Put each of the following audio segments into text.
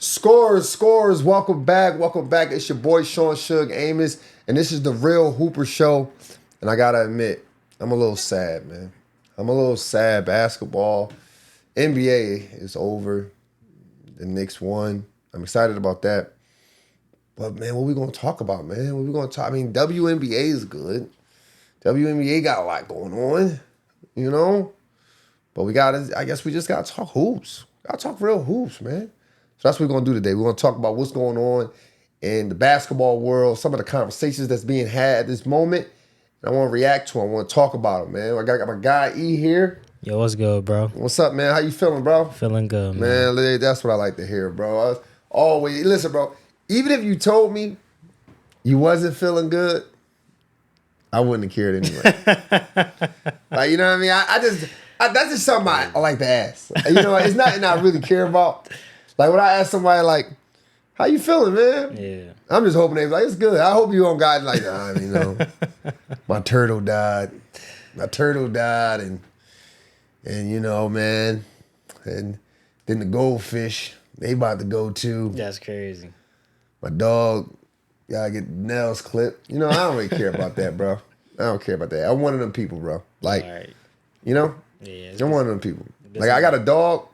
Scores. Welcome back. It's your boy Sean Suge Amos, and this is the Real Hooper Show. And I gotta admit, I'm a little sad, man. I'm a little sad. Basketball, NBA is over. The Knicks won. I'm excited about that. But man, what we gonna talk about, man? What we gonna talk? I mean, WNBA is good. WNBA got a lot going on, you know. But I guess we just gotta talk hoops. Gotta talk real hoops, man. So that's what we're going to do today. We're going to talk about what's going on in the basketball world, some of the conversations that's being had at this moment. And I want to react to them. I want to talk about them, man. I got my guy E here. Yo, what's good, bro? What's up, man? How you feeling, bro? Feeling good, man. Man, that's what I like to hear, bro. Listen, bro, even if you told me you wasn't feeling good, I wouldn't have cared anyway. Like, you know what I mean? That's just something I like to ask. You know, it's nothing I really care about. Like when I ask somebody like, how you feeling, man? Yeah. I'm just hoping they're like, it's good. I hope you don't got like, you know, my turtle died. And you know, man. And then the goldfish, they about to go too. That's crazy. My dog gotta get nails clipped. You know, I don't really care about that, bro. I don't care about that. I'm one of them people, bro. Like, you know? Yeah. I'm one of them people. Like I got a dog.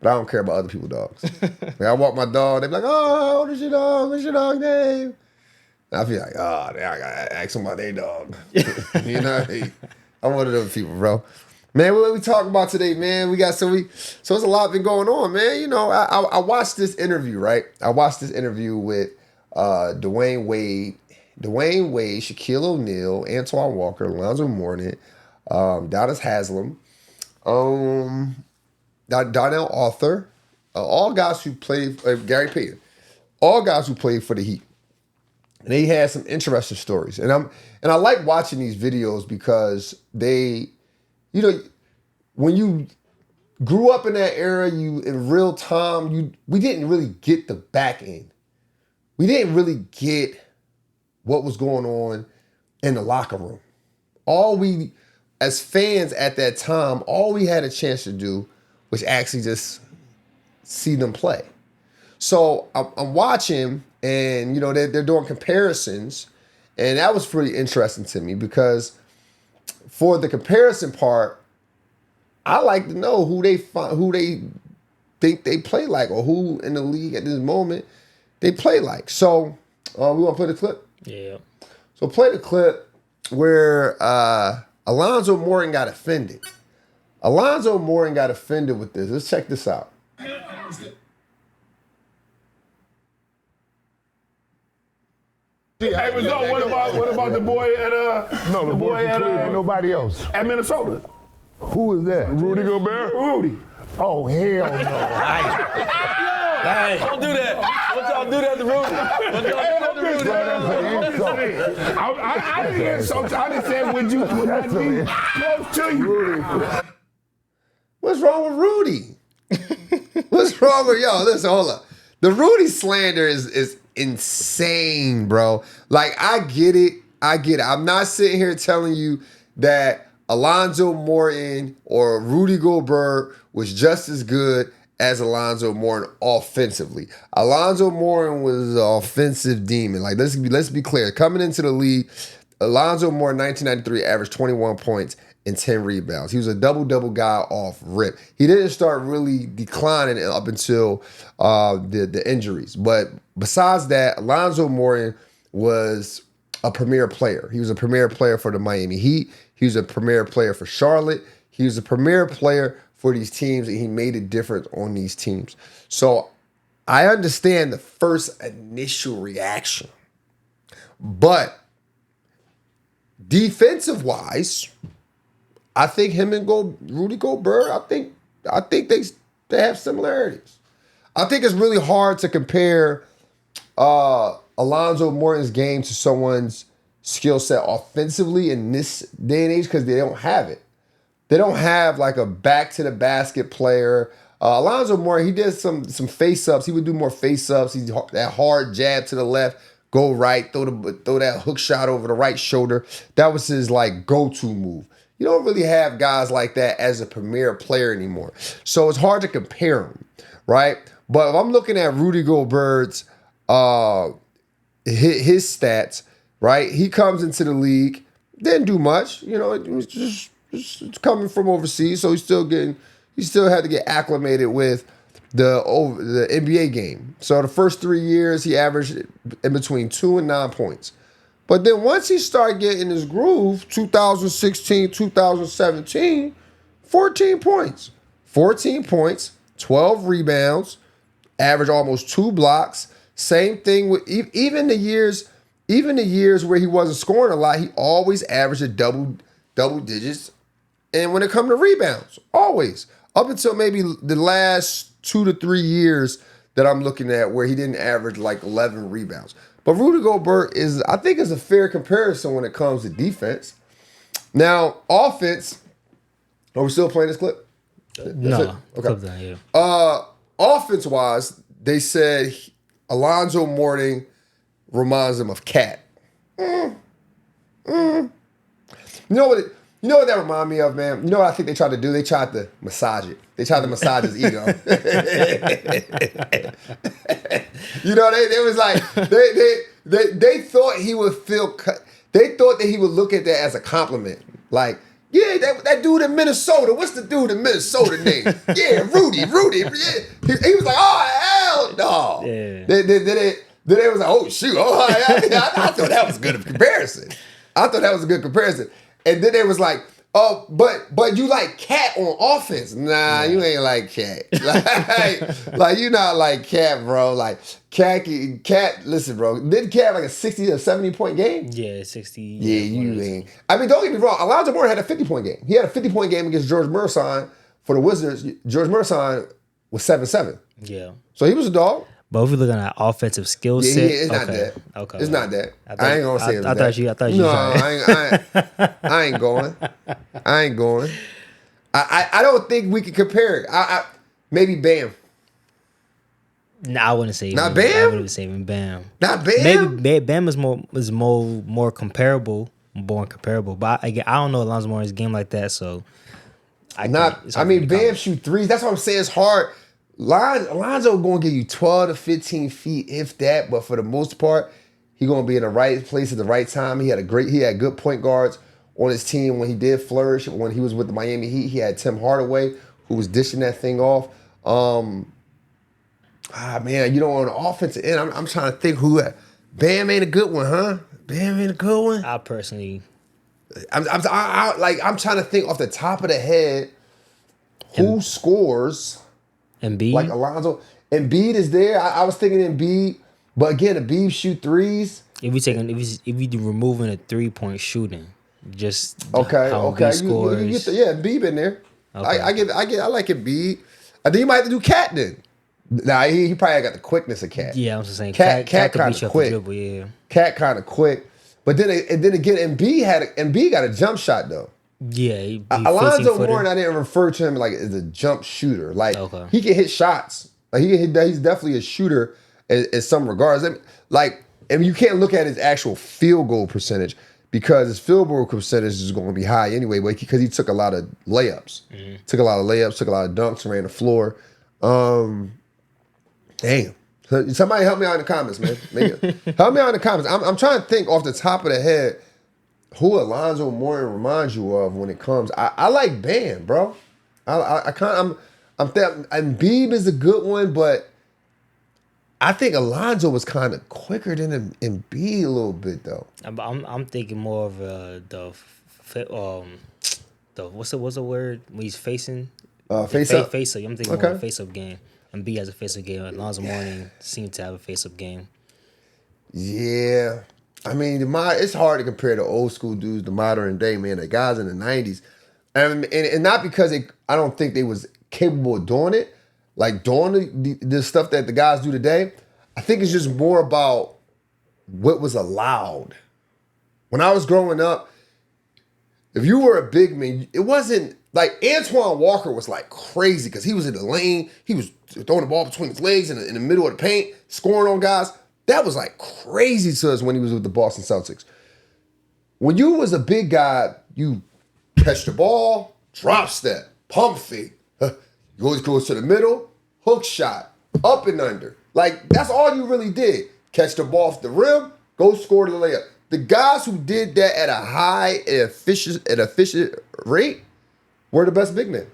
But I don't care about other people's dogs. Like I walk my dog, they be like, oh, how old is your dog? What's your dog's name? And I feel like, I gotta ask them about their dog. You know, I'm one of those people, bro. Man, what we talking about today, man? So it's a lot been going on, man. You know, I watched this interview, right? I watched this interview with Dwayne Wade, Shaquille O'Neal, Antoine Walker, Alonzo Mourning, Dallas Haslam, Donnell Arthur, all guys who played, Gary Payton, all guys who played for the Heat. And they had some interesting stories. And I like watching these videos because they, you know, when you grew up in that era, in real time, we didn't really get the back end. We didn't really get what was going on in the locker room. As fans at that time, all we had a chance to do was actually just see them play. So I'm watching, and you know they're doing comparisons, and that was pretty interesting to me because for the comparison part, I like to know who they think they play like, or who in the league at this moment they play like. So we want to play the clip. Yeah. So play the clip where Alonzo Mourning got offended. Alonzo Mourning got offended with this. Let's check this out. Hey, what about the boy at No, the boy at nobody else. At Minnesota? Who is that? Rudy Gobert? Rudy. Oh, hell no. Hey, don't do that. Don't y'all do that to Rudy. Don't y'all do that to Rudy. I didn't insult you. I just said, would I be close to you? What's wrong with Rudy? What's wrong with y'all? Listen, hold up. The Rudy slander is insane, bro. Like, I get it. I'm not sitting here telling you that Alonzo Mourning or Rudy Gobert was just as good as Alonzo Mourning offensively. Alonzo Mourning was an offensive demon. Like, let's be clear. Coming into the league, Alonzo Mourning, 1993, averaged 21 points and 10 rebounds. He was a double-double guy off rip. He didn't start really declining up until the injuries. But besides that, Alonzo Mourning was a premier player. He was a premier player for the Miami Heat. He was a premier player for Charlotte. He was a premier player for these teams, and he made a difference on these teams. So I understand the first initial reaction. But defensive-wise, I think him and Rudy Gobert, I think they have similarities. I think it's really hard to compare Alonzo Mourning's game to someone's skill set offensively in this day and age because they don't have it. They don't have like a back-to-the-basket player. Alonzo Mourning, he did some face-ups. He would do more face-ups. He's that hard jab to the left, go right, throw that hook shot over the right shoulder. That was his like go-to move. You don't really have guys like that as a premier player anymore. So it's hard to compare them, right? But if I'm looking at Rudy Gobert's his stats, right? He comes into the league, didn't do much. You know, it was just coming from overseas, so he still had to get acclimated with the NBA game. So the first 3 years, he averaged in between 2 and 9 points. But then once he started getting his groove, 2016, 2017, 14 points. 14 points, 12 rebounds, average almost 2 blocks. Same thing with even the years where he wasn't scoring a lot, he always averaged a double digits. And when it comes to rebounds, always. Up until maybe the last 2 to 3 years that I'm looking at where he didn't average like 11 rebounds. But Rudy Gobert I think is a fair comparison when it comes to defense. Now, offense, are we still playing this clip? No. Okay. Clip that, yeah. Offense-wise, they said Alonzo Mourning reminds him of Cat. You know what that remind me of, man? You know what I think they tried to do? They tried to massage it. They tried to massage his ego. You know, they was like they thought he would feel. They thought that he would look at that as a compliment. Like, yeah, that dude in Minnesota. What's the dude in Minnesota name? Yeah, Rudy. Yeah. He was like, oh hell no. Yeah. Then they was like, oh shoot. Oh, I thought that was a good comparison. And then they was like, oh, but you like Cat on offense. Nah, you ain't like Cat. Like you not like Cat, bro. Like Cat, listen, bro. Did Cat have like a 60 or 70 point game? Yeah, 60. Yeah, you ain't. I mean, don't get me wrong. Alonzo Mourning had a 50-point game. He had a 50-point game against George Murson for the Wizards. George Murson was 7-7. Yeah. So he was a dog. But if we're looking at offensive skill set, Yeah, it's not that. Okay. It's not that. I ain't gonna say it's I that. thought you. No, I ain't going. I don't think we can compare it. Maybe Bam. Nah, I wouldn't say Not even, Bam? I wouldn't say even Bam. Not Bam? Maybe Bam is more comparable, But I don't know Alonzo Mourning's game like that, so Bam shoot threes. That's what I'm saying. It's hard. Alonzo going to give you 12 to 15 feet, if that. But for the most part, he going to be in the right place at the right time. He had good point guards on his team when he did flourish. When he was with the Miami Heat, he had Tim Hardaway, who was dishing that thing off. Man, you know, on the offensive end, I'm trying to think who. Bam ain't a good one, huh? Bam ain't a good one. I personally, I'm trying to think off the top of the head who scores. Embiid, Like Alonzo. Embiid is there. I was thinking Embiid, but again, Embiid shoot threes. if we do removing a 3-point shooting, just Okay. how Embiid scores. You get Embiid in there. Okay. I like Embiid. I think you might have to do Cat then. Nah, he probably got the quickness of Cat. Yeah, I'm just saying. Cat Cat could kinda beat you off quick. the dribble. Yeah. Cat kind of quick. But then again, Embiid got a jump shot though. Yeah, he Alonzo Mourning, I didn't refer to him like as a jump shooter. Like he can hit shots. Like he's definitely a shooter in some regards. And you can't look at his actual field goal percentage because his field goal percentage is going to be high anyway. Because he took a lot of layups, took a lot of dunks, ran the floor. Damn. Somebody help me out in the comments, man. Help me out in the comments. I'm trying to think off the top of the head who Alonzo Mourning reminds you of when it comes. I like Bam, bro. I'm Embiid is a good one, but I think Alonzo was kind of quicker than Embiid a little bit though. I'm thinking more of the what's the word when he's facing face up. Face up. I'm thinking more of a face up game. Embiid has a face up game. Alonzo Mourning seems to have a face up game. Yeah. I mean, it's hard to compare the old school dudes to modern day, man. The guys in the 90s. And not because I don't think they was capable of doing it, like doing the stuff that the guys do today. I think it's just more about what was allowed. When I was growing up, if you were a big man, it wasn't like Antoine Walker was like crazy because he was in the lane. He was throwing the ball between his legs in the middle of the paint, scoring on guys. That was like crazy to us when he was with the Boston Celtics. When you was a big guy, you catch the ball, drop step, pump fake. You always go to the middle, hook shot. up and under. Like, that's all you really did. Catch the ball off the rim, go score the layup. The guys who did that at a high and efficient rate were the best big men.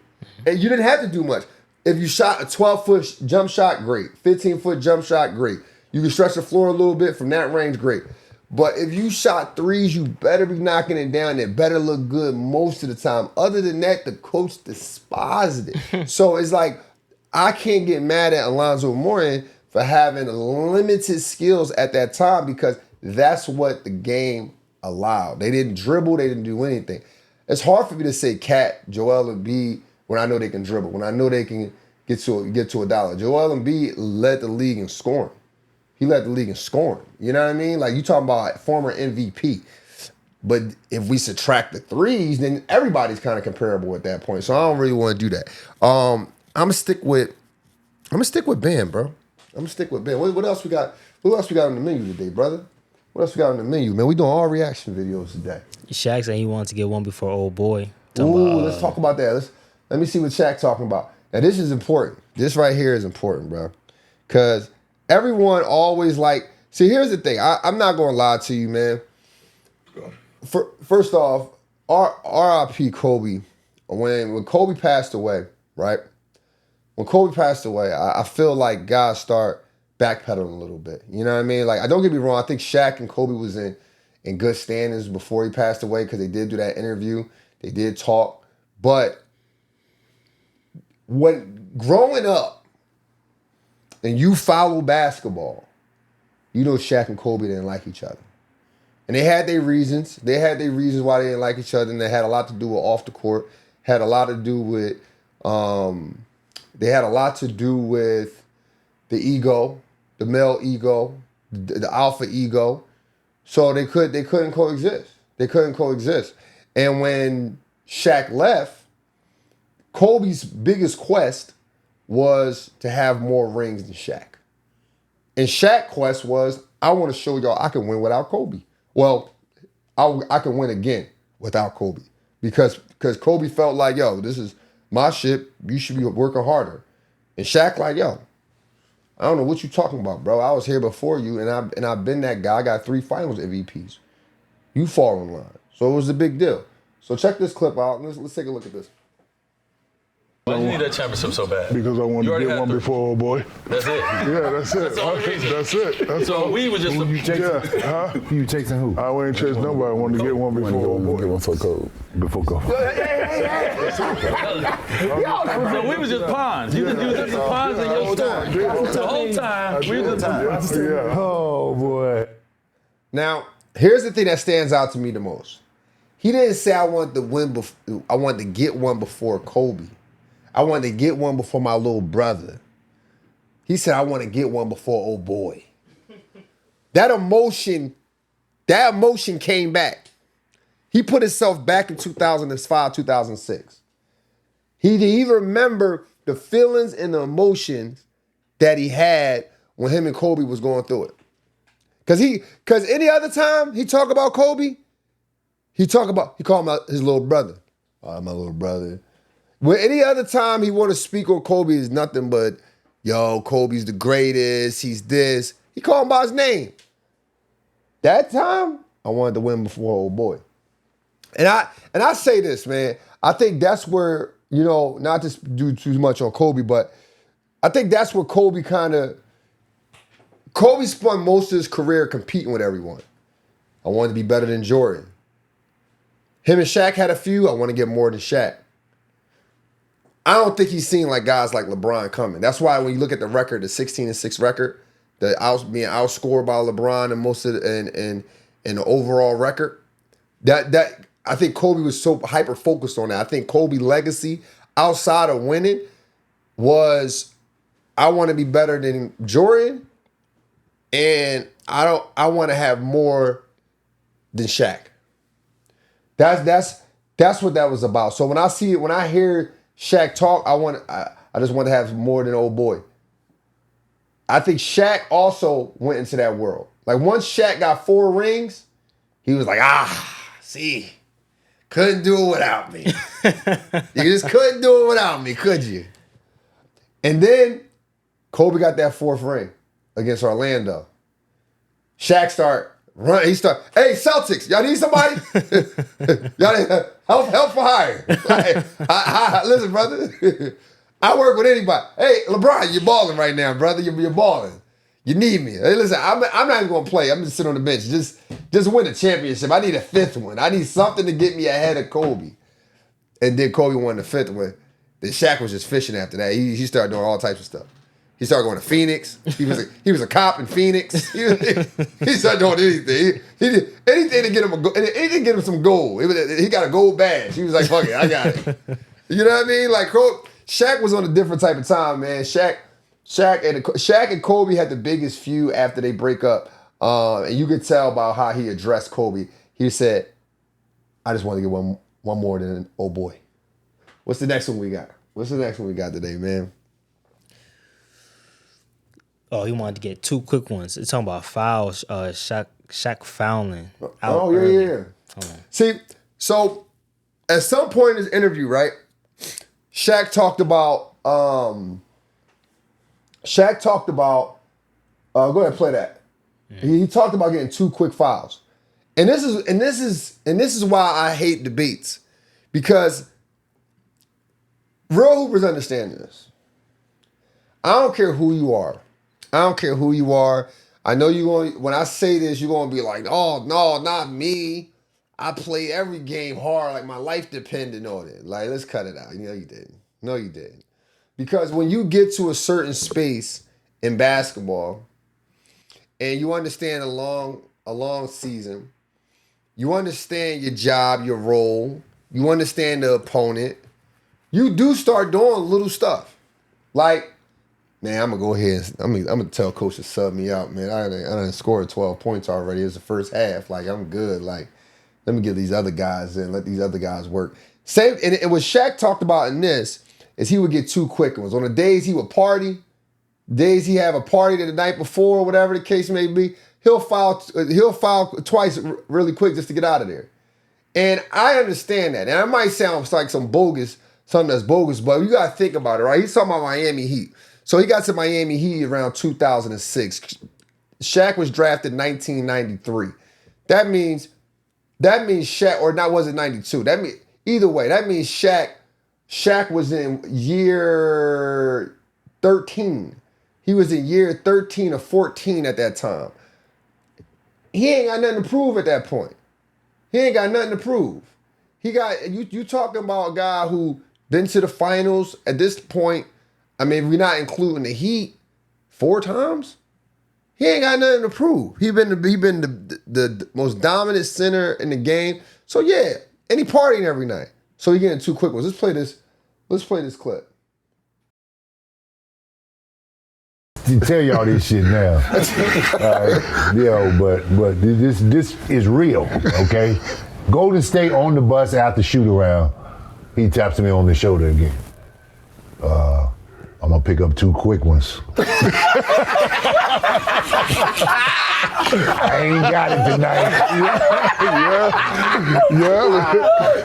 And you didn't have to do much. If you shot a 12-foot jump shot, great. 15-foot jump shot, great. You can stretch the floor a little bit from that range, great. But if you shot threes, you better be knocking it down. It better look good most of the time. Other than that, the coach despised it. So it's like, I can't get mad at Alonzo Mourning for having limited skills at that time because that's what the game allowed. They didn't dribble. They didn't do anything. It's hard for me to say Cat, Joel Embiid, when I know they can dribble, when I know they can get to a dollar. Joel Embiid led the league in scoring. He led the league in scoring. You know what I mean? Like, you talking about former MVP. But if we subtract the threes, then everybody's kind of comparable at that point. So I don't really want to do that. I'm gonna stick with Ben, bro. I'm gonna stick with Ben. What else we got? What else we got on the menu today, brother? What else we got on the menu, man? We doing all reaction videos today. Shaq said he wanted to get one before old boy. Let's talk about that. Let me see what Shaq talking about. Now, this is important. This right here is important, bro. Because everyone always see, here's the thing. I'm not going to lie to you, man. First off, R.I.P. Kobe. When Kobe passed away, right? When Kobe passed away, I feel like guys start backpedaling a little bit. You know what I mean? Like, don't get me wrong. I think Shaq and Kobe was in good standings before he passed away because they did do that interview. They did talk. But when growing up and you follow basketball, you know Shaq and Kobe didn't like each other. And they had their reasons. They had their reasons why they didn't like each other, and they had a lot to do with off the court. Had a lot to do with they had a lot to do with the ego, the male ego, the alpha ego. So they couldn't coexist. They couldn't coexist. And when Shaq left, Kobe's biggest quest was to have more rings than Shaq. And Shaq's quest was, I want to show y'all I can win without Kobe. Well, I can win again without Kobe. Because Kobe felt like, yo, this is my ship. You should be working harder. And Shaq like, yo, I don't know what you talking about, bro. I was here before you, and I've been that guy. I got 3 finals MVPs. You fall in line. So it was a big deal. So check this clip out. Let's take a look at this. Why do you need that championship so bad? Because I wanted to get one before, old boy. That's it. Yeah, that's it. That's the only reason. That's it. That's So all. we was just You chasing who? I ain't chasing nobody. I wanted to get one before, old boy. Get one for Kobe. Before Kobe. So we was just pawns. You was just pawns in your story. The whole time we was just Yeah. Oh boy. Now, here's the thing that stands out to me the most. He didn't say I wanted to win. I wanted to get one before Kobe. I wanted to get one before my little brother. He said I want to get one before old boy. That emotion came back. He put himself back in 2005, 2006. He remember the feelings and the emotions that he had when him and Kobe was going through it. Cause any other time he talk about Kobe, he called him his little brother. Oh, my little brother. When any other time he want to speak on Kobe is nothing but, yo, Kobe's the greatest, he's this. He called him by his name. That time, I wanted to win before old boy. And I say this, man, I think that's where, not to do too much on Kobe, but I think that's where Kobe spent most of his career competing with everyone. I wanted to be better than Jordan. Him and Shaq had a few, I want to get more than Shaq. I don't think he's seen like guys like LeBron coming. That's why when you look at the record, the 16-6 record, being outscored by LeBron and most of the overall record, that I think Kobe was so hyper focused on that. I think Kobe's legacy outside of winning was I want to be better than Jordan, and I want to have more than Shaq. That's what that was about. So when I hear Shaq talk, I just want to have more than old boy. I think Shaq also went into that world. Like once Shaq got 4 rings, he was like, see, couldn't do it without me. You just couldn't do it without me, could you? And then Kobe got that 4th ring against Orlando. Shaq start run. He start. Hey, Celtics, y'all need somebody? Y'all need help for hire. Like, listen, brother. I work with anybody. Hey, LeBron, you're balling right now, brother. You're balling. You need me. Hey, listen, I'm not even gonna play. I'm just sitting on the bench. Just win a championship. I need a 5th one. I need something to get me ahead of Kobe. And then Kobe won the 5th one. Then Shaq was just fishing after that. He started doing all types of stuff. He started going to Phoenix. He was a cop in Phoenix. He started doing anything. He did anything to get him anything to get him some gold. He got a gold badge. He was like, fuck it, I got it. You know what I mean? Like Shaq was on a different type of time, man. Shaq and Kobe had the biggest feud after they break up. And you could tell about how he addressed Kobe. He said, I just want to get one more than oh boy. What's the next one we got? What's the next one we got today, man? Oh, he wanted to get 2 quick ones. It's talking about fouls. Shaq fouling. Oh, yeah. See, so at some point in this interview, right, Shaq talked about go ahead and play that. He talked about getting 2 quick fouls. And this is why I hate debates. Because real hoopers understand this. I don't care who you are. I know when I say this, you're going to be like, oh, no, not me. I play every game hard, like my life depended on it. Like, let's cut it out. You know you didn't. No, you didn't. Because when you get to a certain space in basketball and you understand a long season, you understand your job, your role, you understand the opponent, you do start doing little stuff. Like, man, I'm gonna go ahead. I'm gonna tell coach to sub me out, man. I done scored 12 points already. It's the first half. Like, I'm good. Like, let me get these other guys in. Let these other guys work. Same. And what Shaq talked about in this is he would get 2 quick ones. On the days he would party, days he have a party the night before, whatever the case may be, he'll foul twice really quick just to get out of there. And I understand that. And it might sound like something that's bogus, but you gotta think about it, right? He's talking about Miami Heat. So he got to Miami Heat around 2006. Shaq was drafted in 1993. That means Shaq, or not, was it 92? Either way, that means Shaq was in year 13. He was in year 13 or 14 at that time. He ain't got nothing to prove at that point. You talking about a guy who been to the finals at this point. I mean, we're not including the Heat 4 times. He ain't got nothing to prove. He been the most dominant center in the game. So yeah, and he partying every night. So he getting 2 quick ones. Let's play this clip. Tell y'all this shit now. But this is real, okay? Golden State on the bus after shoot around. He taps me on the shoulder again. I'm gonna pick up 2 quick ones. I ain't got it tonight.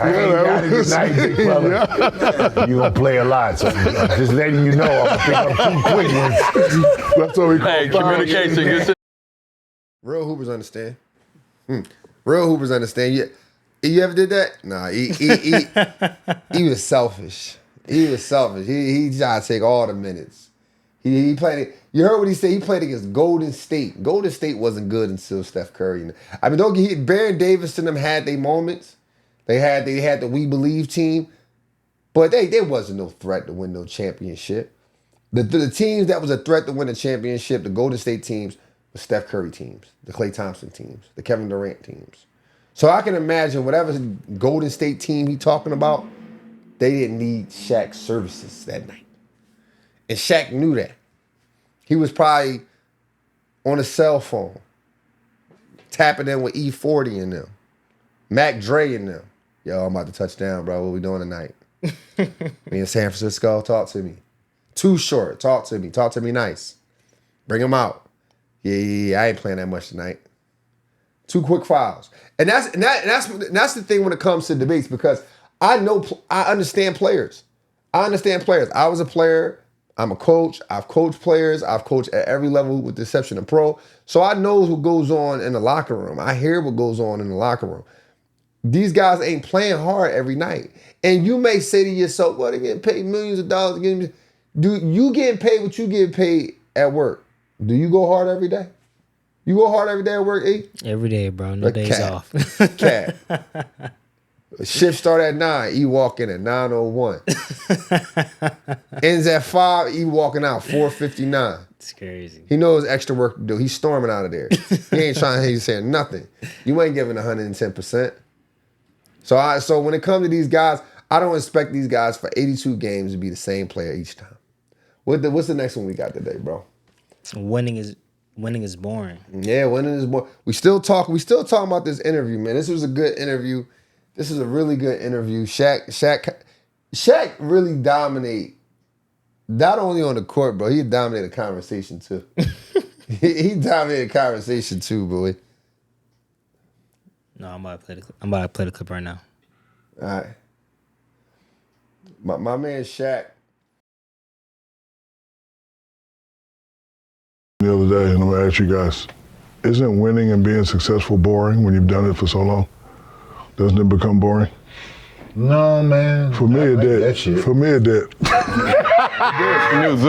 I ain't got it tonight, big fella. You gonna play a lot, so I'm just letting you know I'm gonna pick up 2 quick ones. That's what we call communication. Real hoopers understand. Real hoopers understand. You ever did that? Nah, he was selfish. He tried to take all the minutes. He played it. You heard what he said? He played against Golden State. Golden State wasn't good until Steph Curry. I mean, don't get Baron Davis and them had their moments. They had the We Believe team, but there wasn't no threat to win no championship. The teams that was a threat to win a championship, the Golden State teams, the Steph Curry teams, the Klay Thompson teams, the Kevin Durant teams. So I can imagine whatever Golden State team he talking about, they didn't need Shaq's services that night. And Shaq knew that. He was probably on a cell phone, tapping in with E40 and them, Mac Dre and them. Yo, I'm about to touch down, bro. What we doing tonight? Me in San Francisco, talk to me. Too Short, talk to me. Talk to me nice. Bring him out. Yeah, I ain't playing that much tonight. 2 quick fouls. And that's the thing when it comes to debates, because I understand players. I was a player. I'm a coach. I've coached players. I've coached at every level with the exception of pro. So I know what goes on in the locker room. I hear what goes on in the locker room. These guys ain't playing hard every night. And you may say to yourself, well, they're getting paid millions of dollars. Do you getting paid what you get paid at work? Do you go hard every day? You go hard every day at work, E? Every day, bro. No days off. Cat. Shift start at 9, E walk in at 9:01. Ends at 5, E walking out 4:59. It's crazy. He knows extra work to do. He's storming out of there. He ain't trying. He's saying nothing. You ain't giving 110%. So when it comes to these guys, I don't expect these guys for 82 games to be the same player each time. What's the next one we got today, bro? Winning is boring. Yeah, winning is boring. We still talking about this interview, man. This was a good interview. This is a really good interview. Shaq really dominate, not only on the court, bro. He dominated the conversation too. he dominated the conversation too, boy. No, I'm about to play the clip right now. All right. My man Shaq. The other day, and I'm gonna ask you guys, isn't winning and being successful boring when you've done it for so long? Doesn't it become boring? No, man. For me, it did. That shit. For me, it did. It's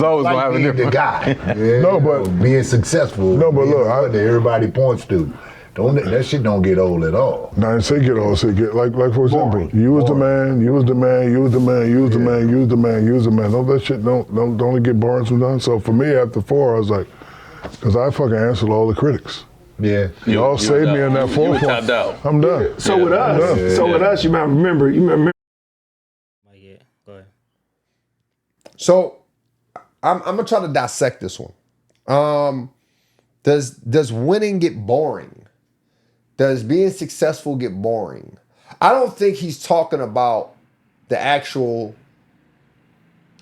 always Like gonna have a being the different. guy. Yeah, No, but- being successful. No, but being look, what everybody points to. That shit don't get old at all. Now, I didn't say get old, say get, like for example, Boring. you was the man, you was the man, you was the man, you was the man, you was the man, you was the man. Don't that shit, don't it get boring sometimes? So for me, after 4, I was like, because I fucking answered all the critics. Yeah. Y'all saved me in that You 4th were one. tapped out. I'm done. So with us, you might remember. Yeah, go ahead. So I'm gonna try to dissect this one. Does winning get boring? Does being successful get boring? I don't think he's talking about the actual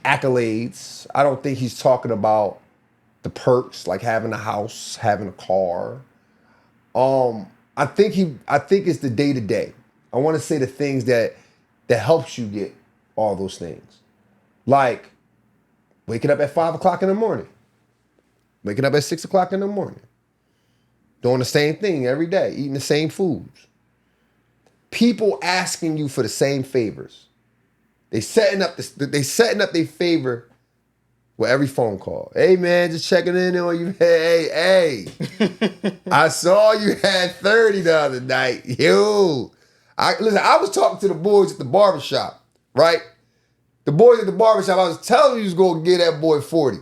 accolades. I don't think he's talking about the perks, like having a house, having a car. I think it's the day to day. I want to say the things that helps you get all those things, like waking up at 5 o'clock in the morning, waking up at 6 o'clock in the morning, doing the same thing every day, eating the same foods. People asking you for the same favors. They setting up their favor with every phone call. Hey man, just checking in on you. Hey. I saw you had 30 the other night. I was talking to the boys at the barbershop, right? The boys at the barbershop, I was telling you was gonna get that boy 40.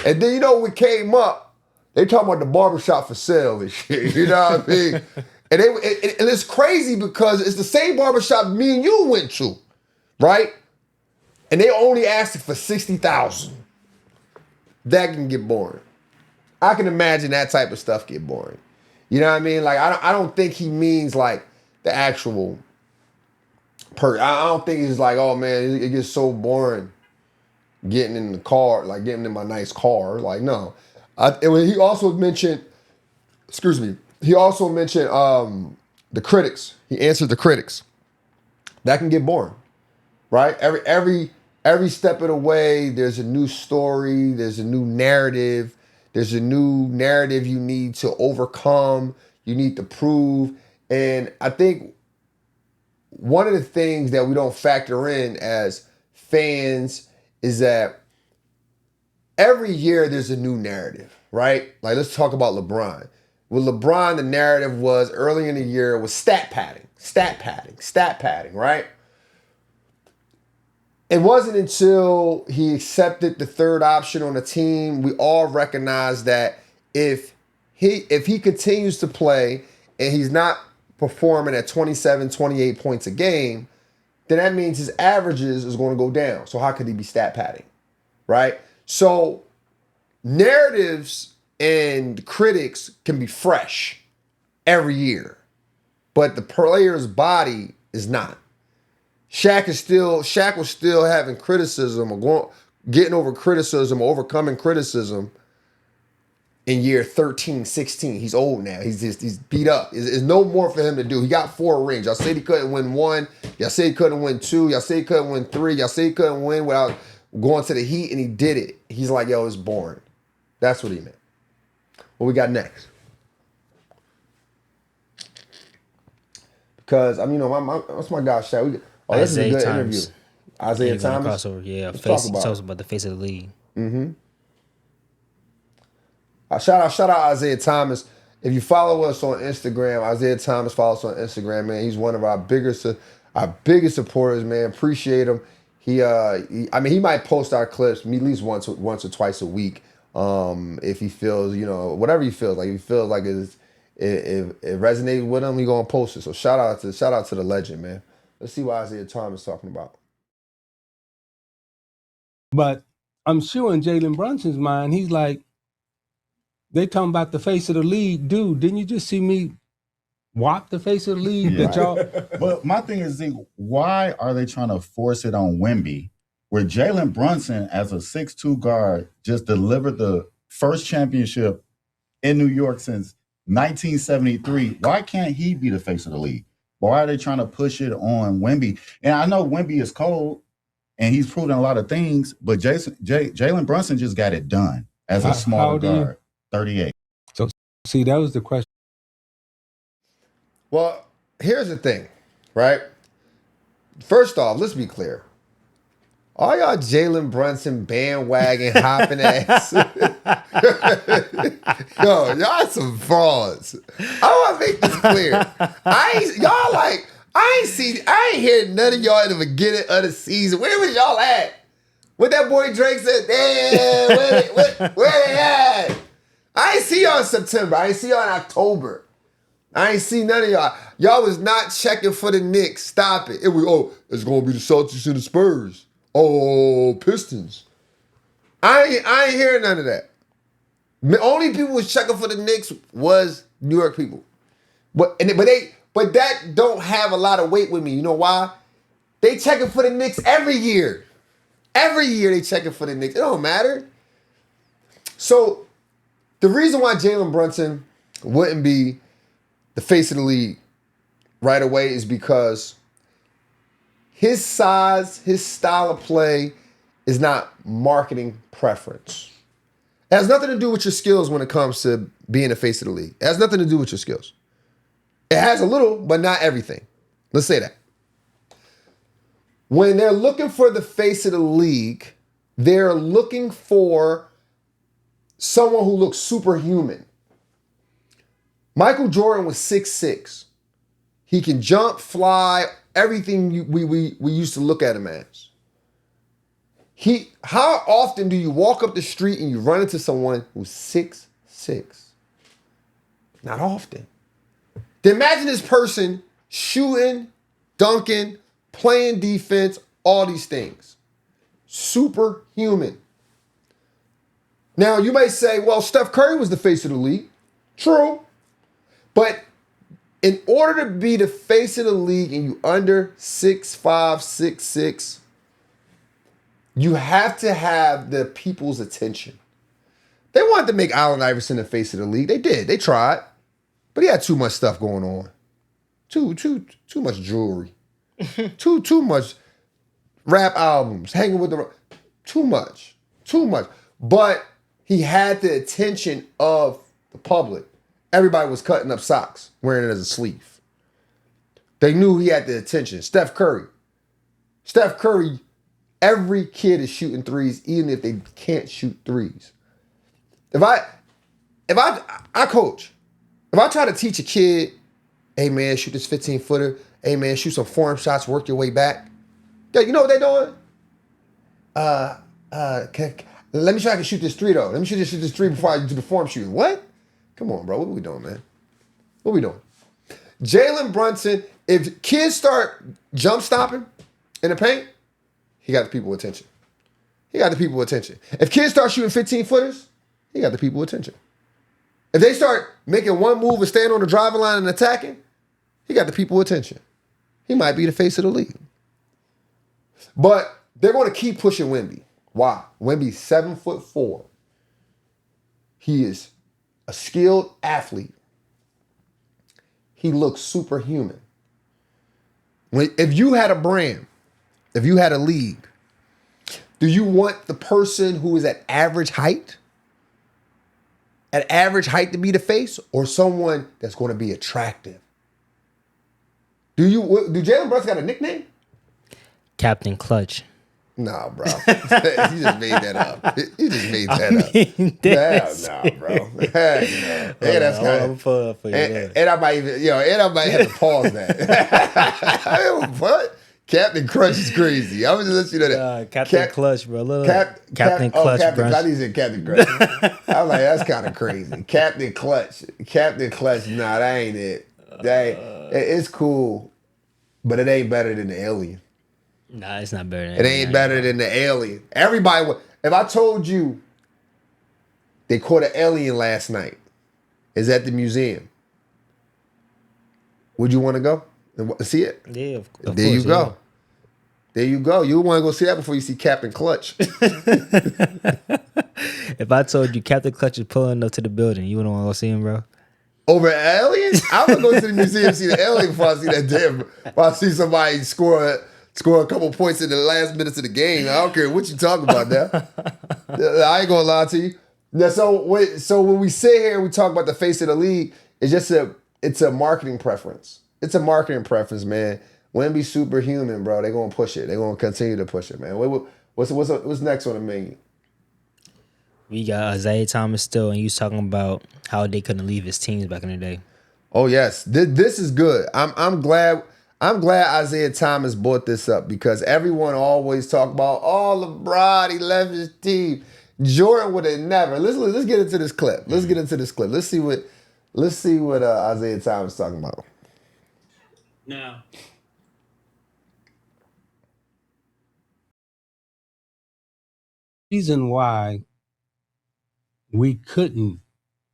And then you know when we came up, they talking about the barbershop for sale and shit. You know what I mean? And it's crazy because it's the same barbershop me and you went to, right? And they only asked for 60,000. That can get boring. I can imagine that type of stuff get boring. You know what I mean? Like I don't think he means like the actual perk. I don't think he's like, oh man, it gets so boring getting in the car, like getting in my nice car. Like no. He also mentioned the critics. He answered the critics. That can get boring, right? Every step of the way, there's a new story, there's a new narrative, there's a new narrative you need to overcome, you need to prove. And I think one of the things that we don't factor in as fans is that every year there's a new narrative, right? Like let's talk about LeBron. With LeBron, the narrative was early in the year was stat padding, right? It wasn't until he accepted the third option on the team, we all recognized that if he continues to play and he's not performing at 27, 28 points a game, then that means his averages is going to go down. So how could he be stat padding, right? So narratives and critics can be fresh every year, but the player's body is not. Shaq was still having criticism or getting over criticism, or overcoming criticism in year 13, 16. He's old now. He's beat up. There's no more for him to do. He got 4 rings. Y'all said he couldn't win 1. Y'all said he couldn't win 2. Y'all said he couldn't win 3. Y'all said he couldn't win going to the Heat and he did it. He's like, yo, it's boring. That's what he meant. What we got next? Because what's my guy Shaq? This is a good interview. Isiah Thomas. Crossover, yeah. Let's Face, talk about talks about the face of the league. Shout out Isiah Thomas. If you follow us on Instagram, Isiah Thomas follows us on Instagram, man. He's one of our biggest supporters, man. Appreciate him. He might post our clips at least once or twice a week. If he feels, whatever he feels like. If he feels like it resonates with him, he gonna post it. So shout out to the legend, man. Let's see what Isiah Thomas is talking about. But I'm sure in Jalen Brunson's mind, he's like, they talking about the face of the league. Dude, didn't you just see me whop the face of the league? Yeah. That y'all... But my thing is, why are they trying to force it on Wemby, where Jalen Brunson, as a 6'2 guard, just delivered the first championship in New York since 1973? Why can't he be the face of the league? Why are they trying to push it on Wemby? And I know Wemby is cold, and he's proven a lot of things, but Jalen Brunson just got it done as a smaller guard, 38. So, see, that was the question. Well, here's the thing, right? First off, let's be clear. All y'all Jalen Brunson bandwagon hopping ass. Yo, y'all some frauds. I want to make this clear. I ain't hear none of y'all in the beginning of the season. Where was y'all at? What that boy Drake said, damn, where they at? I ain't see y'all in September. I ain't see y'all in October. I ain't see none of y'all. Y'all was not checking for the Knicks. Stop it. It's going to be the Celtics and the Spurs. Oh, Pistons. I ain't hearing none of that. The only people who was checking for the Knicks was New York people. But that don't have a lot of weight with me. You know why? They checking for the Knicks every year. Every year they checking for the Knicks. It don't matter. So the reason why Jalen Brunson wouldn't be the face of the league right away is because his size, his style of play is not marketing preference. It has nothing to do with your skills when it comes to being the face of the league. It has nothing to do with your skills. It has a little, but not everything. Let's say that. When they're looking for the face of the league, they're looking for someone who looks superhuman. Michael Jordan was 6'6". He can jump, fly, everything we used to look at him as. How often do you walk up the street and you run into someone who's 6'6"? Not often. Then imagine this person shooting, dunking, playing defense, all these things. Superhuman. Now, you may say, well, Steph Curry was the face of the league. True. But in order to be the face of the league and you under 6'5", 6'6", you have to have the people's attention. They wanted to make Allen Iverson the face of the league. They did. They tried. But he had too much stuff going on. Too much jewelry. too much rap albums. Hanging with the... Too much. But he had the attention of the public. Everybody was cutting up socks, wearing it as a sleeve. They knew he had the attention. Steph Curry, every kid is shooting threes, even if they can't shoot threes. If I coach, if I try to teach a kid, hey man, shoot this 15-footer, hey man, shoot some form shots, work your way back. You know what they're doing? Let me try to shoot this three though. Let me shoot this three before I do the form shooting. What? Come on, bro. What are we doing, man? What are we doing? Jalen Brunson, if kids start jump stopping in the paint, he got the people attention. If kids start shooting 15-footers, he got the people attention. If they start making one move and staying on the driving line and attacking, he got the people attention. He might be the face of the league. But they're going to keep pushing Wemby. Why? Wemby's 7'4". He is a skilled athlete. He looks superhuman. If you had a brand, if you had a league, Do you want the person who is at average height? At average height to be the face, or someone that's going to be attractive? Do Jalen Brunson got a nickname? Captain Clutch. Nah, bro. He just made that up. He just made that up. Hell no, bro. Heck no. And that's kind of. And I might even, and I might have to pause that. What? Captain Clutch is crazy. I was just listening to that. Captain Clutch, bro. Captain Clutch, Captain Clutch. I need to say Captain Clutch. I was like, that's kind of crazy. Captain Clutch. Captain Clutch. Nah, that ain't it. It's cool, but it ain't better than the alien. Nah, it's not better than it. Ain't better than the alien. Everybody, if I told you they caught an alien last night, is at the museum, would you want to go and see it? Yeah, of there course, you go. There you go. You want to go see that before you see Captain Clutch. If I told you Captain Clutch is pulling up to the building, you wouldn't want to go see him, bro? Over aliens? I would go to the museum and see the alien before I see that damn. Before I see somebody score a couple points in the last minutes of the game. I don't care what you talking about now. I ain't gonna lie to you. Now, so when we sit here and we talk about the face of the league, it's a marketing preference. It's a marketing preference, man. Wemby superhuman, bro. They're gonna push it. They're gonna continue to push it, man. What's next on the menu? We got Isiah Thomas still, and you was talking about how they couldn't leave his teams back in the day. Oh yes, this is good. I'm glad Isiah Thomas brought this up because everyone always talk about, LeBron, he left his team. Jordan would have never. Let's get into this clip. Let's see what Isiah Thomas is talking about. Now, reason why we couldn't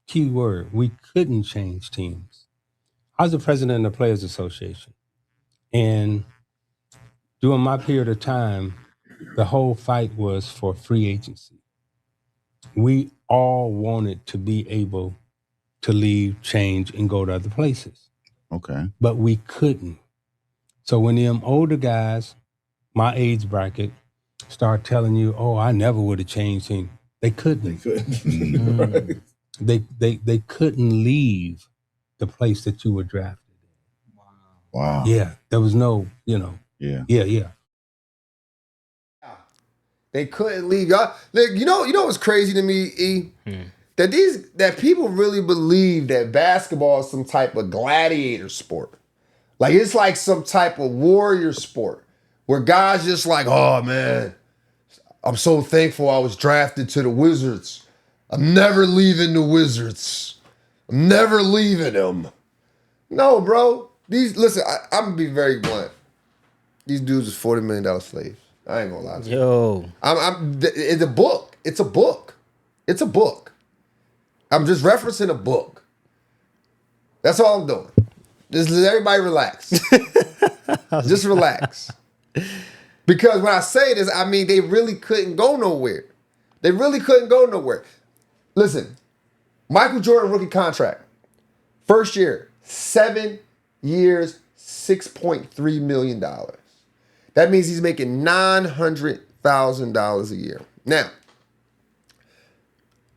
change teams. I was the president of the Players Association. And during my period of time, the whole fight was for free agency. We all wanted to be able to leave, change, and go to other places. Okay. But we couldn't. So when them older guys, my age bracket, start telling you, I never would have changed teams. They couldn't. Right. They couldn't leave the place that you were drafted. Wow. Yeah, there was no, Yeah. They couldn't leave. Y'all, you know what's crazy to me, E? That people really believe that basketball is some type of gladiator sport. Like it's like some type of warrior sport where guys just like, oh man, I'm so thankful I was drafted to the Wizards. I'm never leaving the Wizards. I'm never leaving them. No, bro. Listen, I'm gonna be very blunt. These dudes is $40 million slaves. I ain't gonna lie to you. Yo. It's a book. It's a book. It's a book. I'm just referencing a book. That's all I'm doing. Just let everybody relax. Just relax. Because when I say this, I mean they really couldn't go nowhere. They really couldn't go nowhere. Listen, Michael Jordan rookie contract. First year, 7 years, $6.3 million. That means he's making $900,000 a year. Now,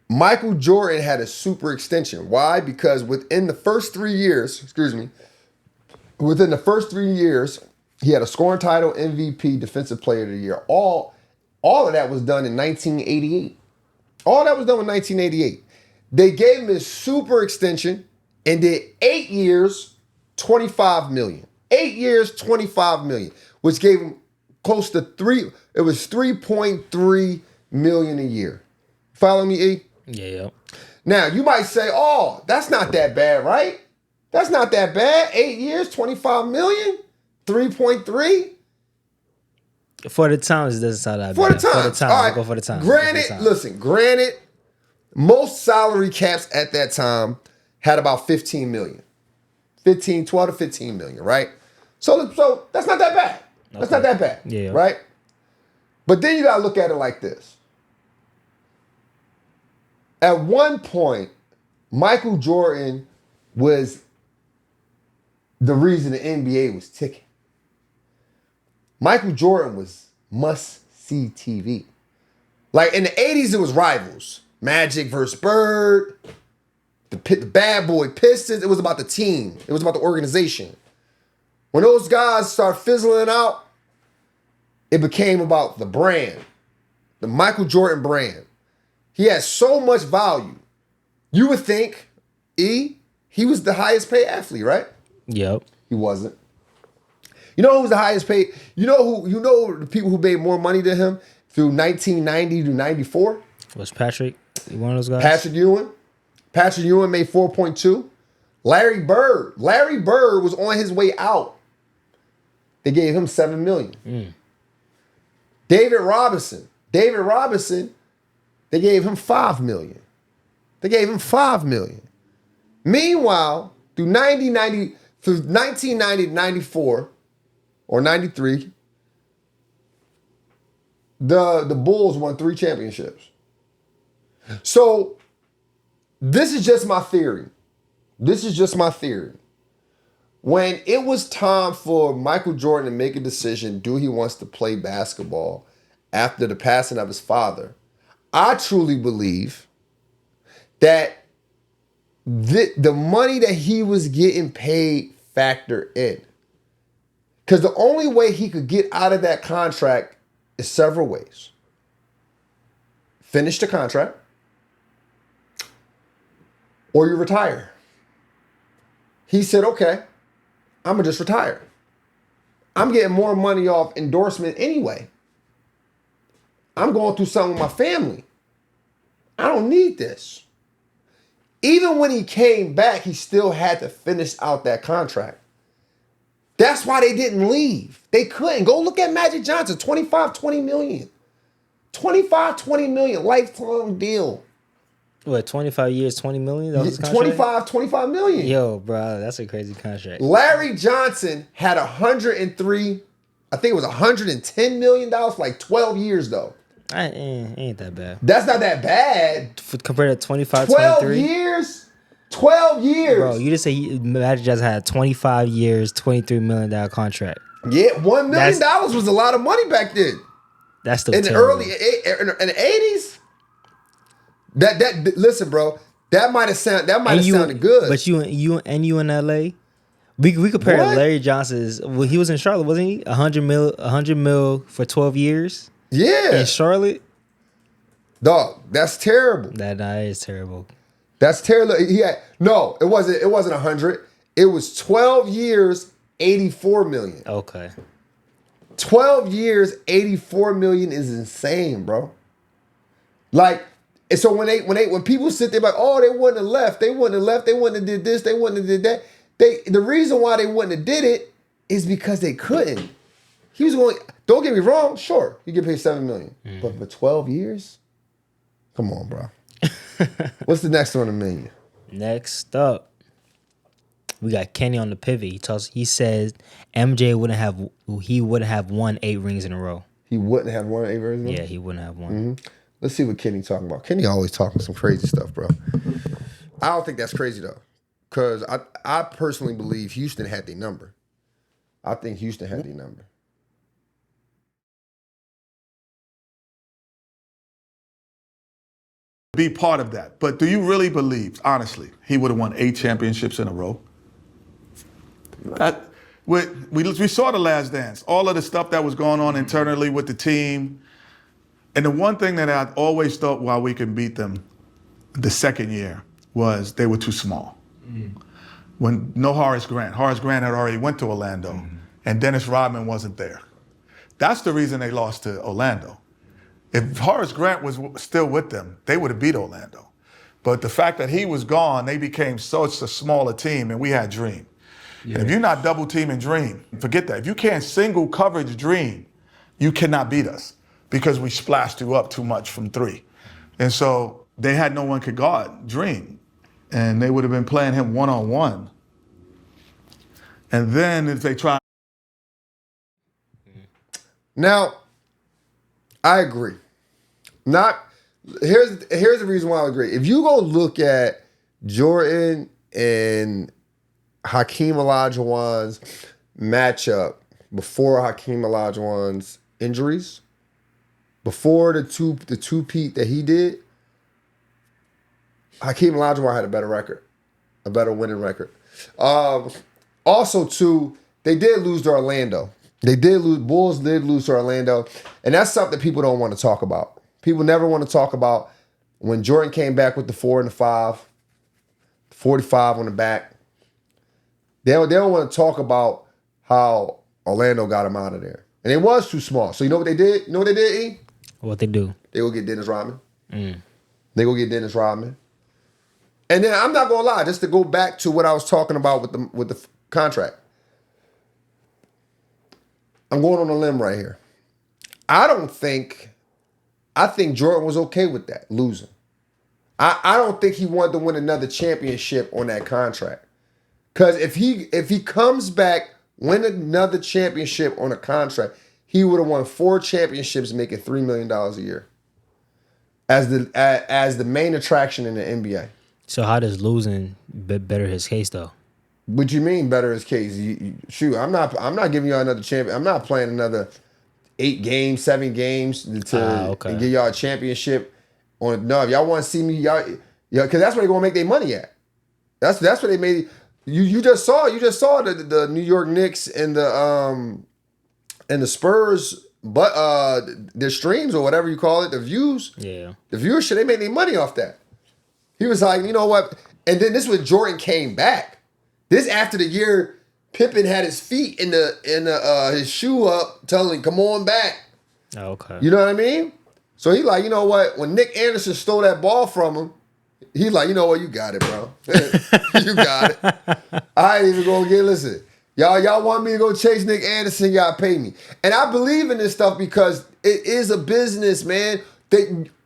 Michael Jordan had a super extension. Why? Because within the first 3 years, he had a scoring title, MVP, Defensive Player of the Year. All of that was done in 1988. All that was done in 1988. They gave him his super extension and did 8 years, $25 million. 8 years, $25 million, which gave him close to $3.3 million a year. Follow me, E? Yeah. Now, you might say, that's not that bad, right? That's not that bad. 8 years, $25 million, 3.3. For the times, it doesn't sound that For bad. the times. For the times. All right. Go for the times. Granted, most salary caps at that time had about 15 million. 12 to 15 million, right? So that's not that bad. That's not that bad. Yeah. Right? But then you gotta look at it like this. At one point, Michael Jordan was the reason the NBA was ticking. Michael Jordan was must-see TV. Like in the 80s, it was rivals. Magic versus Bird, the bad boy Pistons. It was about the team. It was about the organization. When those guys start fizzling out, it became about the brand, the Michael Jordan brand. He had so much value. You would think, he was the highest paid athlete, right? Yep. He wasn't. You know who was the highest paid? You know the people who made more money than him through 1990 to 94? Was Patrick one of those guys? Patrick Ewing. Patrick Ewing made 4.2. Larry Bird was on his way out. They gave him $7 million. David Robinson, they gave him $5 million. Meanwhile, through 1990 to 94 or 93, the Bulls won 3 championships. So this is just my theory. When it was time for Michael Jordan to make a decision, do he wants to play basketball after the passing of his father, I truly believe that the money that he was getting paid factored in. Because the only way he could get out of that contract is several ways. Finish the contract, or you retire. He said, okay, I'm going to just retire. I'm getting more money off endorsement anyway. I'm going through something with my family. I don't need this. Even when he came back, he still had to finish out that contract. That's why they didn't leave. They couldn't. Go look at Magic Johnson, 20 million. 20 million, lifetime deal. What, 25 years, 20 million? That was his contract? 25 million. Yo, bro, that's a crazy contract. Larry Johnson had 103, I think it was $110 million for like 12 years though. Ain't that bad. That's not that bad. Compared to 25, 12 23? years? 12 years. Bro, you just say Magic Johnson had 25 years, $23 million contract. Yeah, $1 million was a lot of money back then. That's still in terrible. the 80s. That listen, bro. That might have sounded good. But you in LA, we compare What? Larry Johnson's. Well, he was in Charlotte, wasn't he? 100 mil for 12 years. Yeah, in Charlotte. Dog, that's terrible. That is terrible. That's terrible. It wasn't 100. It was 12 years, 84 million. Okay. 12 years, 84 million is insane, bro. Like, and so when people sit there like, oh, they wouldn't have left, they wouldn't have did this, they wouldn't have did that. The reason why they wouldn't have did it is because they couldn't. He was going, don't get me wrong, sure, you get paid $7 million. But for 12 years? Come on, bro. What's the next one on the menu? Next up, we got Kenny on the pivot. He says MJ wouldn't have won 8 rings in a row. He wouldn't have won 8 rings in a row? Yeah, he wouldn't have won. Mm-hmm. Let's see what Kenny talking about. Kenny always talking some crazy stuff, bro. I don't think that's crazy though, because I personally believe Houston had their number. I think Houston had their number. Be part of that. But do you really believe, honestly, he would have won 8 championships in a row? We saw The Last Dance, all of the stuff that was going on internally with the team. And the one thing that I always thought why we can beat them the second year was they were too small. When no Horace Grant had already went to Orlando, and Dennis Rodman wasn't there. That's the reason they lost to Orlando. If Horace Grant was still with them, they would have beat Orlando. But the fact that he was gone, they became such a smaller team, and we had Dream. Yeah. And if you're not double teaming Dream, forget that. If you can't single coverage Dream, you cannot beat us because we splashed you up too much from 3. And so they had no one could guard Dream, and they would have been playing him one-on-one. And then if they try. Now, I agree. Here's the reason why I agree. If you go look at Jordan and Hakeem Olajuwon's matchup before Hakeem Olajuwon's injuries, before the two-peat that he did, Hakeem Olajuwon had a better record, a better winning record. Also, too, they did lose to Orlando. Bulls did lose to Orlando, and that's something people don't want to talk about. People never want to talk about when Jordan came back with the 4 and the 5, 45 on the back. They don't want to talk about how Orlando got him out of there. And it was too small. So you know what they did? You know what they did, E? What they do? They go get Dennis Rodman. They go get Dennis Rodman. And then I'm not gonna lie, just to go back to what I was talking about with the contract. I'm going on a limb right here. I think Jordan was okay with that, losing. I don't think he wanted to win another championship on that contract. Because if he comes back, win another championship on a contract, he would have won 4 championships making $3 million a year. As the main attraction in the NBA. So how does losing better his case though? What you mean better his case? Shoot, I'm not giving y'all another champion. I'm not playing another 8 games, 7 games to give y'all a championship. No, if y'all want to see me, y'all, because that's where they're gonna make their money at. That's where they made. You just saw the New York Knicks and the Spurs, but their streams or whatever you call it, the views. Yeah. The viewership, they made their money off that. He was like, you know what? And then this was Jordan came back. This after the year Pippen had his feet in his shoe up, telling him, come on back. Oh, okay. You know what I mean? So he like, you know what? When Nick Anderson stole that ball from him, he like, you know what? You got it, bro. You got it. I ain't even gonna listen. Y'all want me to go chase Nick Anderson, y'all pay me. And I believe in this stuff because it is a business, man.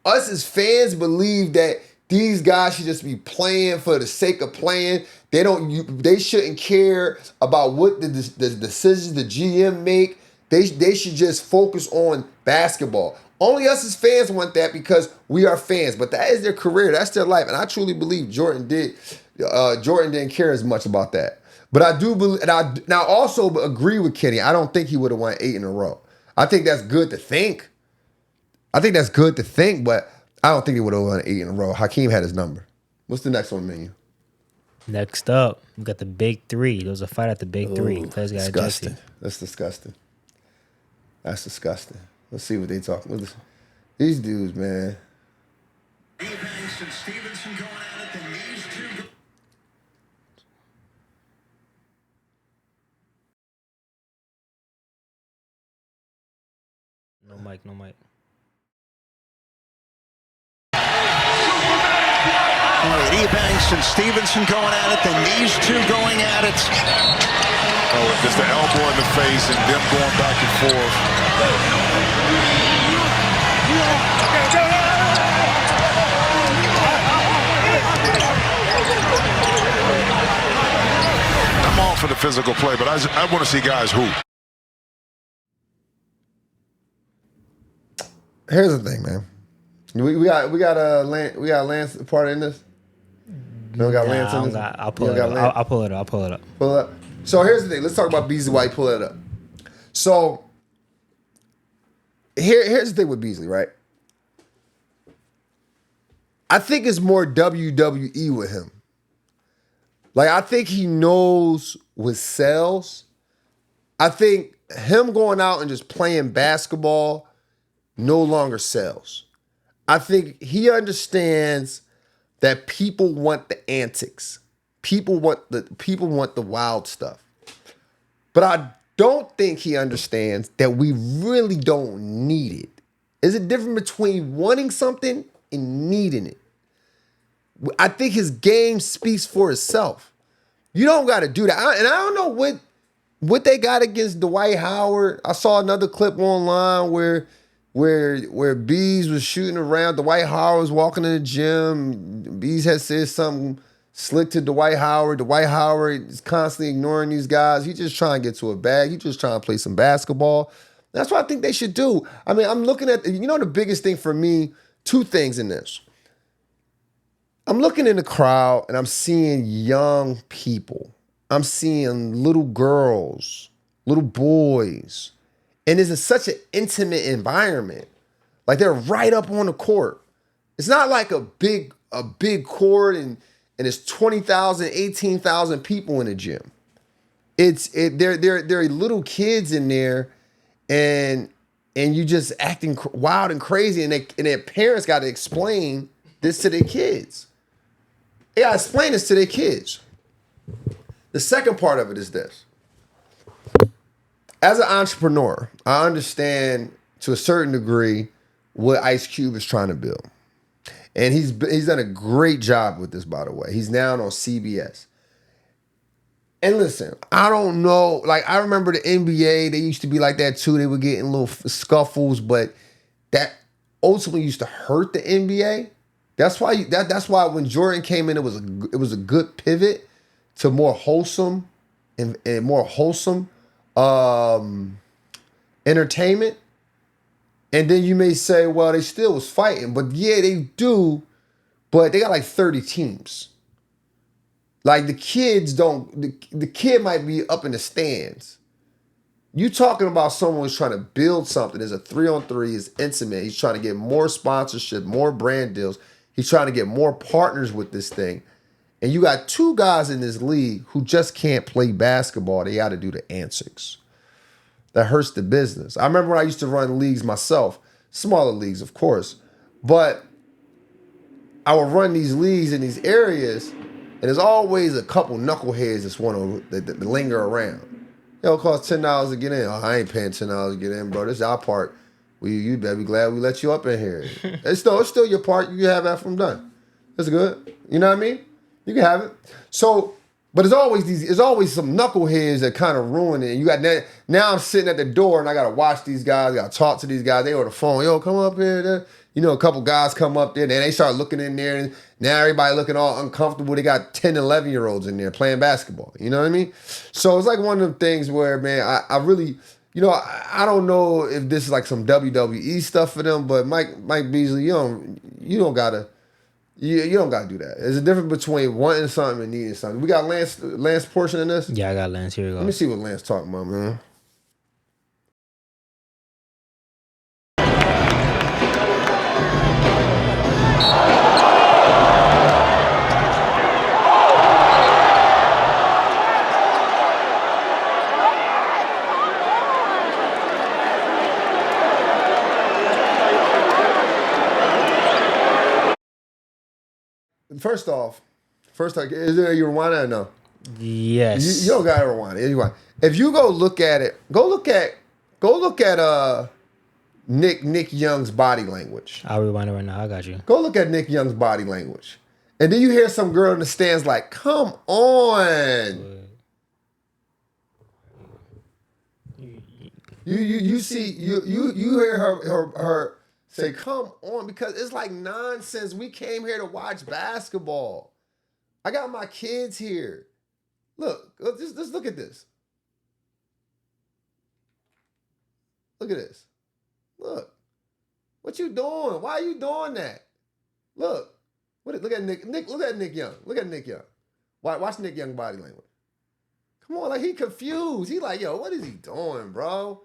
Us as fans believe that these guys should just be playing for the sake of playing. They shouldn't care about what the decisions the GM make. They should just focus on basketball. Only us as fans want that because we are fans. But that is their career. That's their life. And I truly believe Jordan didn't care as much about that. But I do believe, and I also agree with Kenny. I don't think he would have won 8 in a row. I think that's good to think. But I don't think he would have won 8 in a row. Hakeem had his number. What's the next one, menu? Next up, we got the big 3. There was a fight at the big 3. Players got disgusting. That's disgusting. That's disgusting. Let's see what they talking about. These dudes, man. Eubanks and Stephenson going at it, then these two. No mic. Eubanks and Stephenson going at it, then these two going at it. Oh, just the elbow in the face and them going back and forth. I'm all for the physical play, but I want to see guys hoop. Here's the thing, man. We got Lance part in this. No, we got Lance in this. I'll pull it up. I'll pull it up. Pull it up. So here's the thing. Let's talk about Beasley while you pull it up. So here's the thing with Beasley, right? I think it's more WWE with him. Like, I think he knows what sells. I think him going out and just playing basketball no longer sells. I think he understands that people want the antics. People want the wild stuff. But I don't think he understands that we really don't need it. There's a difference between wanting something and needing it. I think his game speaks for itself. You don't got to do that. And I don't know what they got against Dwight Howard. I saw another clip online where Bees was shooting around. Dwight Howard was walking in the gym. Bees had said something slick to Dwight Howard. Dwight Howard is constantly ignoring these guys. He's just trying to get to a bag. He's just trying to play some basketball. That's what I think they should do. I mean, I'm looking at, the biggest thing for me, 2 things in this. I'm looking in the crowd and I'm seeing young people. I'm seeing little girls, little boys. And it's such an intimate environment. Like they're right up on the court. It's not like a big court and it's 20,000, 18,000 people in the gym. They're little kids in there, and you just acting wild and crazy, and their parents got to explain this to their kids. They got to explain this to their kids. The second part of it is this. As an entrepreneur, I understand to a certain degree what Ice Cube is trying to build. And he's done a great job with this, by the way. He's now on CBS. And listen, I don't know. Like, I remember the NBA, they used to be like that too. They would get in little scuffles, but that ultimately used to hurt the NBA. That's why when Jordan came in, it was a good pivot to more wholesome and more wholesome entertainment. And then you may say, well, they still was fighting. But yeah, they do. But they got like 30 teams. Like the kid might be up in the stands. You talking about someone who's trying to build something. There's a 3-on-3, it's intimate. He's trying to get more sponsorship, more brand deals. He's trying to get more partners with this thing. And you got two guys in this league who just can't play basketball. They got to do the antics. That hurts the business. I remember when I used to run leagues myself, smaller leagues, of course, but I would run these leagues in these areas, and there's always a couple knuckleheads that's want to linger around. It'll cost $10 to get in. Oh, I ain't paying $10 to get in, bro. This is our part. You better be glad we let you up in here. It's still your part. You can have that from done. That's good. You know what I mean? You can have it. So. But there's always some knuckleheads that kind of ruin it. And you got now I'm sitting at the door and I gotta watch these guys, gotta talk to these guys. They on the phone, yo, come up here. You know, a couple guys come up there, and they start looking in there, and now everybody looking all uncomfortable. They got 10, 11-year-olds in there playing basketball. You know what I mean? So it's like one of them things where, man, I really, you know, I don't know if this is like some WWE stuff for them, but Mike Beasley, you don't gotta do that. There's a difference between wanting something and needing something. We got Lance portion in this? Yeah, I got Lance. Here we go. Let me see what Lance talking about, man. First off, is there you rewind it or no? Yes. You don't gotta rewind it. If you go look at it, go look at Nick Young's body language. I'll rewind it right now. I got you. Go look at Nick Young's body language. And then you hear some girl in the stands like, come on. You hear her say, come on, because it's like nonsense. We came here to watch basketball. I got my kids here. Look, just look at this. Look at this. Look. What you doing? Why are you doing that? Look. Look at Nick. Look at Nick Young. Look at Nick Young. Watch Nick Young body language. Come on, like he confused. He like, yo, what is he doing, bro?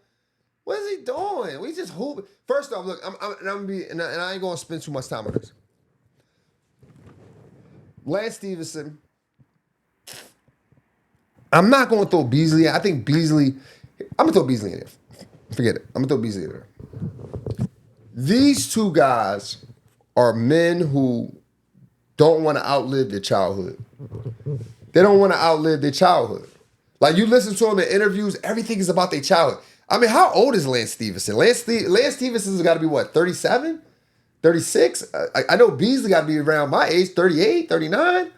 What is he doing? We just hooping. First off, look, I'm gonna be, and I ain't gonna spend too much time on this. Lance Stephenson. I'm not gonna throw Beasley. I think Beasley. I'm gonna throw Beasley in there. Forget it. I'm gonna throw Beasley in there. These two guys are men who don't want to outlive their childhood. They don't want to outlive their childhood. Like you listen to them in interviews, everything is about their childhood. I mean, how old is Lance Stephenson? Lance Stephenson's got to be what, 37? 36? I know Beasley got to be around my age, 38, 39.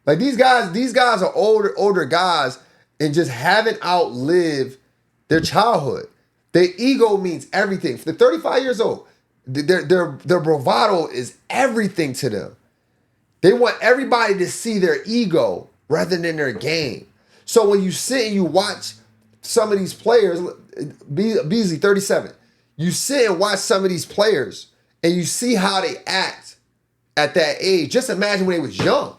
Like these guys are older guys and just haven't outlived their childhood. Their ego means everything. They're 35 years old. Their bravado is everything to them. They want everybody to see their ego rather than their game. So when you sit and you watch some of these players, Beasley, 37, you sit and watch some of these players and you see how they act at that age. Just imagine when they was young.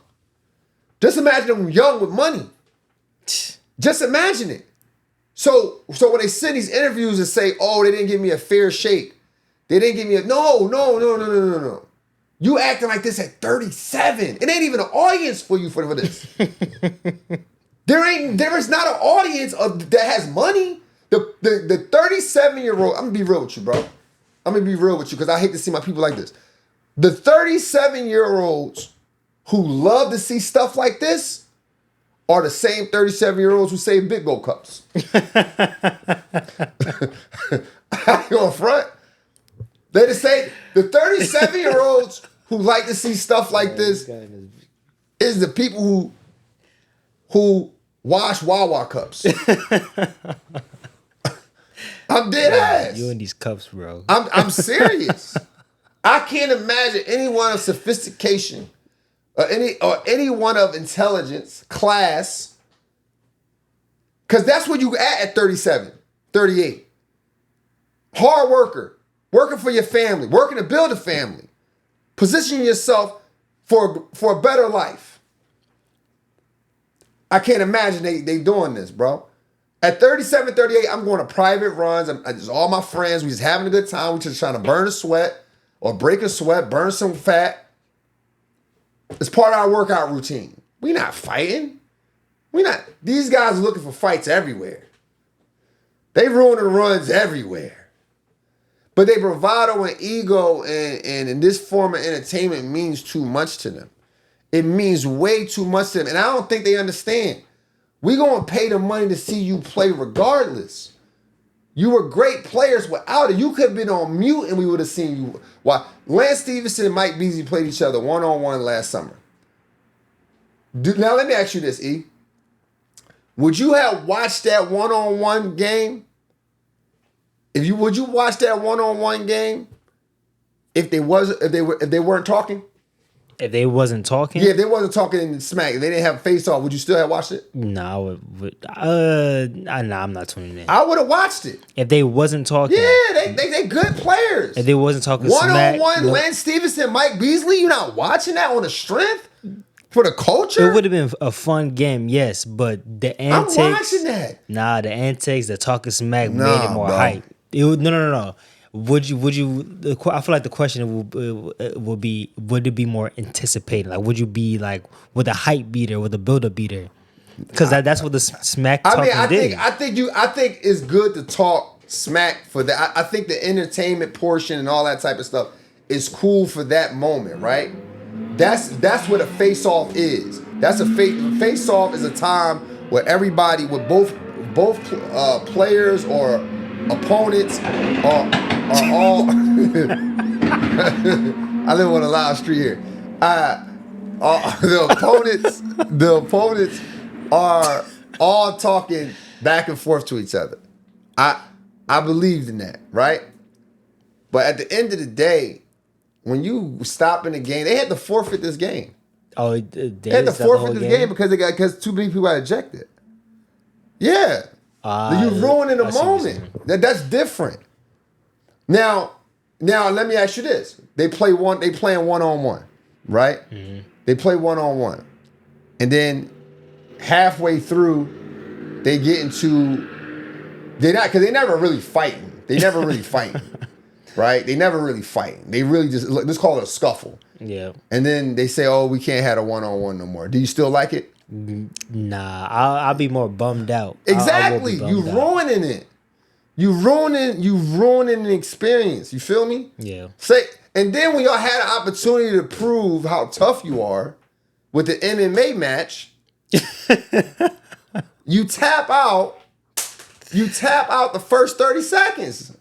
Just imagine them young with money. Just imagine it. So when they sit in these interviews and say, oh, they didn't give me a fair shake. They didn't give me a no. You acting like this at 37. It ain't even an audience for you for this. There is not an audience that has money. The 37-year-old, I'm gonna be real with you, bro. I'm gonna be real with you because I hate to see my people like this. The 37-year-olds who love to see stuff like this are the same 37-year-olds who save Big Gold cups. I ain't gonna front. They just say the 37-year-olds who like to see stuff like this is the people who wash Wawa cups. I'm dead ass. You and these cups, bro. I'm serious. I can't imagine anyone of sophistication or anyone of intelligence, class, because that's where you at 37, 38. Hard worker, working for your family, working to build a family, positioning yourself for a better life. I can't imagine they doing this, bro. At 37, 38, I'm going to private runs. I just all my friends, we just having a good time. We just trying to burn a sweat or break a sweat, burn some fat. It's part of our workout routine. We not fighting. These guys are looking for fights everywhere. They ruining runs everywhere. But their bravado and ego and in this form of entertainment means too much to them. It means way too much to them. And I don't think they understand. We gonna pay the money to see you play regardless. You were great players without it. You could have been on mute and we would have seen you. Why? Lance Stephenson and Mike Beasley played each other one-on-one last summer. Now let me ask you this, E. Would you have watched that one-on-one game? Would you watch that one-on-one game if they weren't talking? If they wasn't talking? Yeah, if they wasn't talking in smack, if they didn't have a face-off, would you still have watched it? No, I'm not tuning in. I would have watched it. If they wasn't talking. Yeah, they good players. If they wasn't talking one-on-one, Lance Stephenson, Mike Beasley, you not watching that on the strength? For the culture? It would have been a fun game, yes, but the antics. I'm watching that. Nah, the antics, the talking smack made it more hype. No. Would you? I feel like the question would be: would it be more anticipated? Like, would you be like with a hype beater, with a build-up beater? Because that's what the smack talking did. I think it's good to talk smack for that. I think the entertainment portion and all that type of stuff is cool for that moment, right? That's what a face-off is. That's a face-off is a time where everybody with both players or opponents are all. I live on a loud street here. The opponents are all talking back and forth to each other. I believed in that, right? But at the end of the day, when you stop in the game, they had to forfeit this game. Oh, they had to forfeit this game because too many people got ejected. Yeah. You ruining the moment. That's different. Now let me ask you this. They playing one-on-one, right? Mm-hmm. They play one-on-one. And then halfway through, they get into because they never really fighting. They never really fighting. Right? They never really fighting. They really let's call it a scuffle. Yeah. And then they say, "Oh, we can't have a one-on-one no more." Do you still like it? Nah, I'll be more bummed out. Exactly. You ruining it. You ruining the experience. You feel me? Yeah. And then when y'all had an opportunity to prove how tough you are with the MMA match, you tap out the first 30 seconds.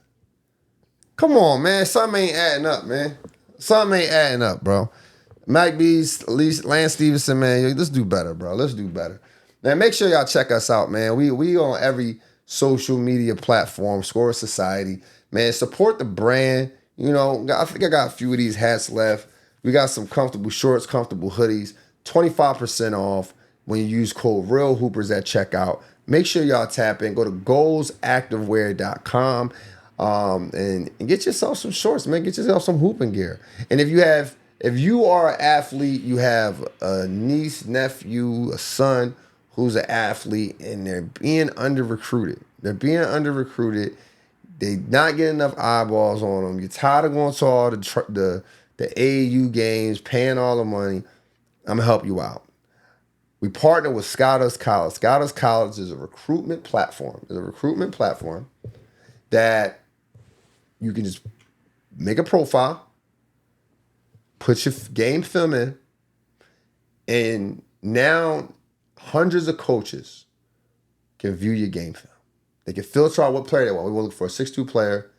Come on, man. Something ain't adding up, man. Something ain't adding up, bro. Mike B's, Lance Stephenson, man. Let's do better, bro. Let's do better. Man, make sure y'all check us out, man. We on every social media platform, Score Society. Man, support the brand. You know, I think I got a few of these hats left. We got some comfortable shorts, comfortable hoodies. 25% off when you use code REALHOOPERS at checkout. Make sure y'all tap in. Go to goalsactivewear.com. And get yourself some shorts, man. Get yourself some hooping gear. And if you are an athlete, you have a niece, nephew, a son who's an athlete, and they're being under recruited. They not getting enough eyeballs on them. You're tired of going to all the AAU games, paying all the money. I'm gonna help you out. We partner with Scouter's College. Scouter's College is a recruitment platform. It's a recruitment platform that you can just make a profile, put your game film in, and now hundreds of coaches can view your game film. They can filter out what player they want. We want to look for a 6'2 player,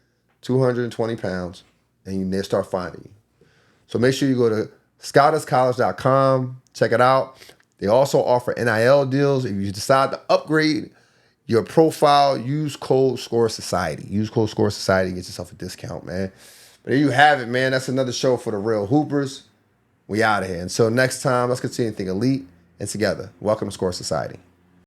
220 pounds, and they start finding you. So make sure you go to scouterscollege.com, check it out. They also offer NIL deals. If you decide to upgrade your profile, use code SCORE Society. Use code SCORE Society and get yourself a discount, man. But there you have it, man. That's another show for the real hoopers. We out of here. Until next time, let's continue to think elite and together. Welcome to SCORE Society.